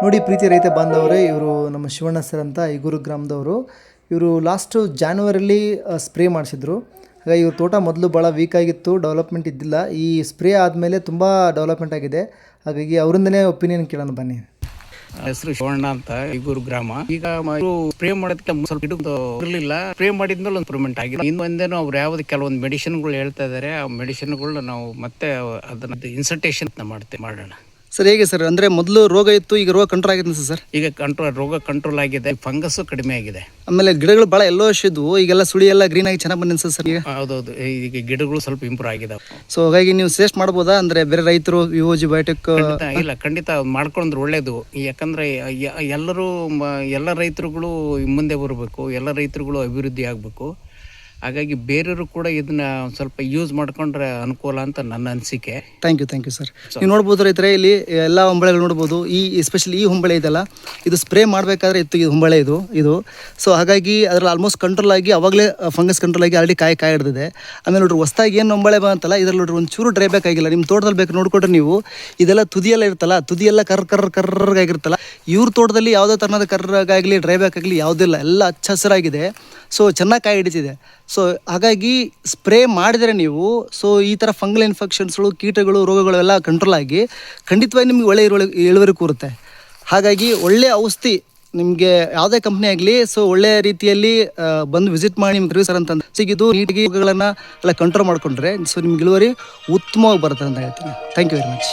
ನೋಡಿ ಪ್ರೀತಿ ರೈತ ಬಾಂಧವರೇ, ಇವರು ನಮ್ಮ ಶಿವಣ್ಣ ಸರ್ ಅಂತ ಐಗೂರು ಗ್ರಾಮದವರು. ಇವರು ಲಾಸ್ಟು ಜಾನ್ವರಿಲಿ ಸ್ಪ್ರೇ ಮಾಡಿಸಿದ್ರು. ಹಾಗಾಗಿ ಇವ್ರ ತೋಟ ಮೊದಲು ಭಾಳ ವೀಕ್ ಆಗಿತ್ತು, ಡೆವಲಪ್ಮೆಂಟ್ ಇದ್ದಿಲ್ಲ. ಈ ಸ್ಪ್ರೇ ಆದಮೇಲೆ ತುಂಬ ಡೆವಲಪ್ಮೆಂಟ್ ಆಗಿದೆ. ಹಾಗಾಗಿ ಅವರಿಂದನೇ ಒಪಿನಿಯನ್ ಕೇಳೋಣ ಬನ್ನಿ. ಹೆಸರು ಶಿವಣ್ಣ ಅಂತ ಐಗೂರು ಗ್ರಾಮ. ಈಗ ಸ್ಪ್ರೇ ಮಾಡೋದಕ್ಕೆ ಸ್ವಲ್ಪ ಇರಲಿಲ್ಲ. ಸ್ಪ್ರೇ ಮಾಡಿದ್ಮೇಲೆ ಒಂದು ಇಂಪ್ರೂವ್ಮೆಂಟ್ ಆಗಿದೆ. ಇನ್ನೊಂದೇನು ಅವ್ರು ಯಾವ್ದು ಕೆಲವೊಂದು ಮೆಡಿಸಿನ್ಗಳು ಹೇಳ್ತಾ ಇದ್ದಾರೆ. ಆ ಮೆಡಿಸಿನ್ಗಳನ್ನ ನಾವು ಮತ್ತೆ ಅದನ್ನ ಇನ್ಸರ್ಟೇಷನ್ ಮಾಡೋಣ. ಸರ್ ಹೇಗೆ ಸರ್, ಅಂದರೆ ಮೊದಲು ರೋಗ ಇತ್ತು, ಈಗ ರೋಗ ಕಂಟ್ರೋಲ್ ಆಗಿದೆ ಸರ್? ಈಗ ರೋಗ ಕಂಟ್ರೋಲ್ ಆಗಿದೆ, ಫಂಗಸ್ ಕಡಿಮೆ ಆಗಿದೆ. ಆಮೇಲೆ ಗಿಡಗಳು ಭಾಳ ಎಲ್ಲೋ ಇದ್ವು, ಈಗೆಲ್ಲ ಸುಳಿ ಎಲ್ಲ ಗ್ರೀನ್ ಆಗಿ ಚೆನ್ನಾಗಿ ಬಂದಿದೆ ಸರ್. ಈಗ ಹೌದೌದು, ಈಗ ಗಿಡಗಳು ಸ್ವಲ್ಪ ಇಂಪ್ರೂವ್ ಆಗಿದೆ. ಸೊ ಹಾಗಾಗಿ ನೀವು ಸಜೆಸ್ಟ್ ಮಾಡ್ಬೋದಾ, ಅಂದರೆ ಬೇರೆ ರೈತರು ವಿವೋಜಿ ಬಯೋಟೆಕ್? ಇಲ್ಲ, ಖಂಡಿತ ಮಾಡ್ಕೊಂಡ್ರೆ ಒಳ್ಳೇದು. ಯಾಕಂದ್ರೆ ಎಲ್ಲ ರೈತರುಗಳು ಮುಂದೆ ಬರಬೇಕು, ಎಲ್ಲ ರೈತರುಗಳು ಅಭಿವೃದ್ಧಿ ಆಗಬೇಕು. ಹಾಗಾಗಿ ಬೇರೆಯವರು ಕೂಡ ಇದನ್ನ ಸ್ವಲ್ಪ ಯೂಸ್ ಮಾಡ್ಕೊಂಡ್ರೆ ಅನುಕೂಲ ಅಂತ ನನ್ನ ಅನಿಸಿಕೆ. Thank you sir. ನೀವು ನೋಡ್ಬೋದು ರೈತರೆ, ಇಲ್ಲಿ ಎಲ್ಲ ಹೊಂಬಳೆಗಳು ನೋಡ್ಬೋದು. ಎಸ್ಪೆಷಲಿ ಈ ಹೊಂಬಳೆ ಇದೆಲ್ಲ, ಇದು ಸ್ಪ್ರೇ ಮಾಡಬೇಕಾದ್ರೆ ಇತ್ತು ಈ ಹೊಂಬಳೆ ಇದು. ಸೊ ಹಾಗಾಗಿ ಅದರಲ್ಲಿ ಆಲ್ಮೋಸ್ಟ್ ಕಂಟ್ರೋಲ್ ಆಗಿ ಅವಾಗಲೇ ಫಂಗಸ್ ಕಂಟ್ರೋಲ್ ಆಗಿ ಆಲ್ರೆಡಿ ಕಾಯಿ ಹಿಡಿದಿದೆ. ಆಮೇಲೆ ನೋಡ್ರಿ ಹೊಸದಾಗಿ ಏನು ಹೊಂಬಳೆ ಬಂತಲ್ಲ, ಇದ್ರಲ್ಲಿ ನೋಡ್ರಿ ಒಂದು ಚೂರು ಡ್ರೈ ಬ್ಯಾಕ್ ಆಗಿಲ್ಲ. ನಿಮ್ಮ ತೋಟದಲ್ಲಿ ಬೇಕು ನೋಡ್ಕೊಟ್ರೆ ನೀವು, ಇದೆಲ್ಲ ತುದಿಯೆಲ್ಲ ಇರ್ತಲ್ಲ, ತುದಿಯೆಲ್ಲ ಕರ್ರಗಾಗಿರುತ್ತಲ್ಲ. ಇವ್ರ ತೋಟದಲ್ಲಿ ಯಾವುದೇ ಥರದ ಕರ್ರಗಾಗಲಿ ಡ್ರೈ ಬ್ಯಾಕ್ ಆಗಲಿ ಯಾವುದಿಲ್ಲ, ಎಲ್ಲ ಹಚ್ಚ ಹಸಿರಾಗಿದೆ. ಸೊ ಚೆನ್ನಾಗಿ ಕಾಯಿ ಹಿಡಿತಿದೆ. ಸೊ ಹಾಗಾಗಿ ಸ್ಪ್ರೇ ಮಾಡಿದರೆ ನೀವು, ಸೊ ಈ ಥರ ಫಂಗಲ್ ಇನ್ಫೆಕ್ಷನ್ಸ್ಗಳು, ಕೀಟಗಳು, ರೋಗಗಳು ಎಲ್ಲ ಕಂಟ್ರೋಲ್ ಆಗಿ ಖಂಡಿತವಾಗಿ ನಿಮ್ಗೆ ಒಳ್ಳೆ ಇಳುವರಿ ಕೂರುತ್ತೆ. ಹಾಗಾಗಿ ಒಳ್ಳೆಯ ಔಷಧಿ ನಿಮಗೆ ಯಾವುದೇ ಕಂಪ್ನಿ ಆಗಲಿ, ಸೊ ಒಳ್ಳೆ ರೀತಿಯಲ್ಲಿ ಬಂದು ವಿಸಿಟ್ ಮಾಡಿ ನಿಮ್ಗೆ ಸರ್ವಿಸ್ ಅಂತ ಸಿಗಿದ್ದು ನೀಟಿಗೆ ರೋಗಗಳನ್ನು ಎಲ್ಲ ಕಂಟ್ರೋಲ್ ಮಾಡಿಕೊಂಡ್ರೆ ಸೊ ನಿಮ್ಗೆ ಇಳುವರಿ ಉತ್ತಮವಾಗಿ ಬರುತ್ತೆ ಅಂತ ಹೇಳ್ತೀನಿ. Thank you very much.